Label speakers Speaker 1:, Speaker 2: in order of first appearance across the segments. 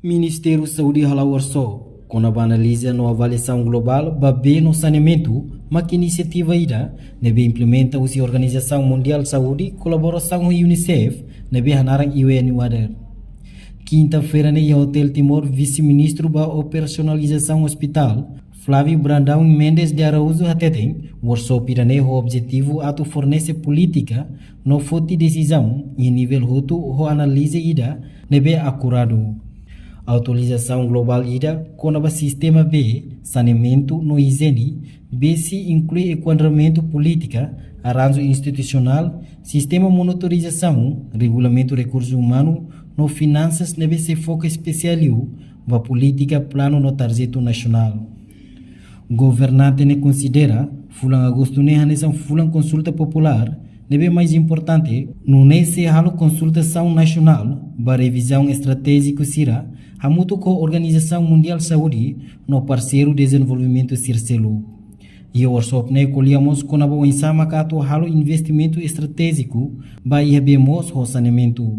Speaker 1: Ministério Saúde Halawarso, com a analisa no avaliação global, babe no saneamento, mas que iniciativa ida, nebe implementa a Organização Mundial de Saúde, colaboração com a UNICEF, nebe hanarang UN Water. Quinta-feira, no Hotel Timor, vice-ministro da operacionalização hospital, Flávio Brandão Mendes de Araújo Hateteng, workshop irane o objetivo atu fornecer política no foti decisão em nível ruto o analise ida nebe acurado. Autorização global ida com o sistema B, saneamento no higiene, B se inclui enquadramento política, arranjo institucional, sistema monitorização, regulamento recursos humanos, no finanças nebe se foca especial va política plano no tarjeto nacional. Governante ne considera fulan agosto ne hanesan fulan consulta popular nebe mais importante no nesse halo consultação nacional ba revisão estratégico sira hamuto com a Organização Mundial de Saúde no parceiro desenvolvimento circelo. E o workshop ne colhemos com a boa insama cato halo investimento estratégico ba ihabemos o saneamento.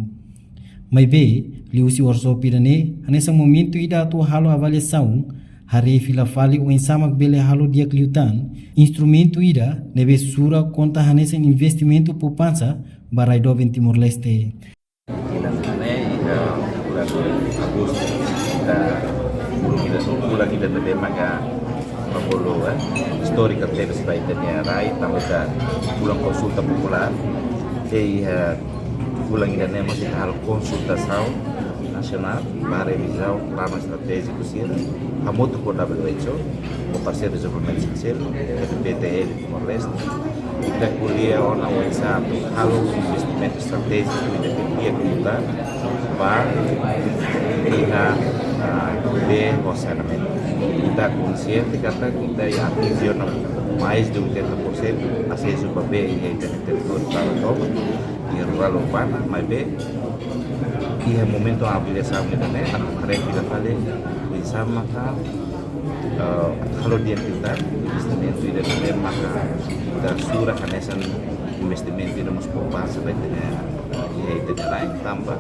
Speaker 1: Mas bem, liusi workshop irane nesse momento ida atu halo avaliação hari fila fali o insama bele halo dia kliutan instrumento ida nebe sura conta hanesen investimento poupança barai do Timor Leste.
Speaker 2: Agosto kita kita tadi maka mengolo historical tebes baik dan rai tambah pulang konsulta popular pulang ida nemos kita hal konsultação nacional para revisar o plano estratégico sira hamuto por WHO o parceiro de desenvolvimento social PTL Timor Leste kita kuliah ona satu halo investimento estratégico independente kita para kita ver o saneamento. Kita consciente que kita atingiu mais de 80% acesso para ver em território para todo e rural urbana, mas bem e é momento a avaliação kita ne akan mereka kita kali bisa maka kalau dia kita investimento ide ne maka kita surah kanesan investimento ide mus poupança vai ter e lain tambah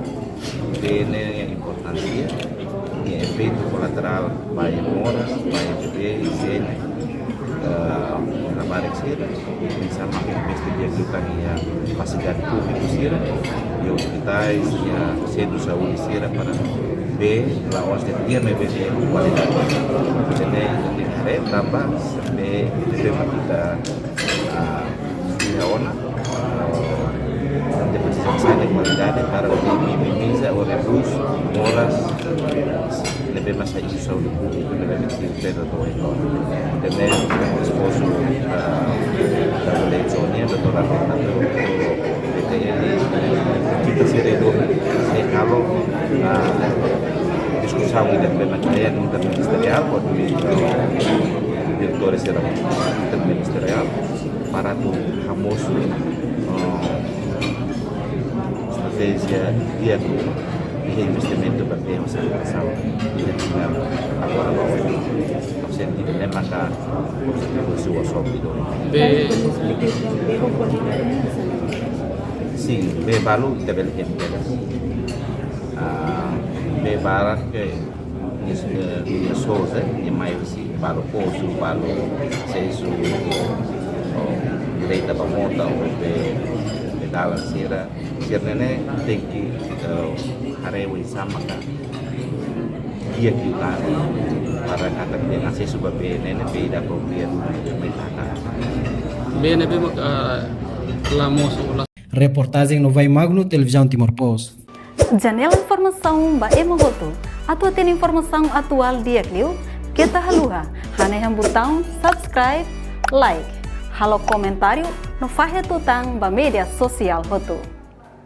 Speaker 2: ini yang importansia e efeito colateral vai moras vai bebê higiene trabalho sira bisa maka investimento kita yang fasilitas público sira e hospitais e a centro de saúde sira para ver lá onde dia me ver qualidade jadi ini tambah sampai kita ona de precisão de qualidade para minimizar ou reduz horas lebih masa isu saúde pública lebih kecil do também esposo da leitonia doutora kita seredo kalau discussão ida pemacaia interministerial quando diretores interministerial para tu famoso estratégia dia e investimento para ter uma saúde agora no sentido de maka o workshop itu sim be balu kita belikan be barak ke souza e mais balu poço balu seiso direita para monta ou de dalam sira nene tem que harewi sama kan dia kita para kata dia ngasih sebab nene beda program mereka
Speaker 3: bene be lamos
Speaker 1: Reportagem no Vai Magno, Televisão Timor Post.
Speaker 4: Janela informação ba emogoto. Atu tem informação atual dia kliu. Kita haluha. Hane botão subscribe, like. Halo comentário no Fahe Tutang ba media sosial hotu.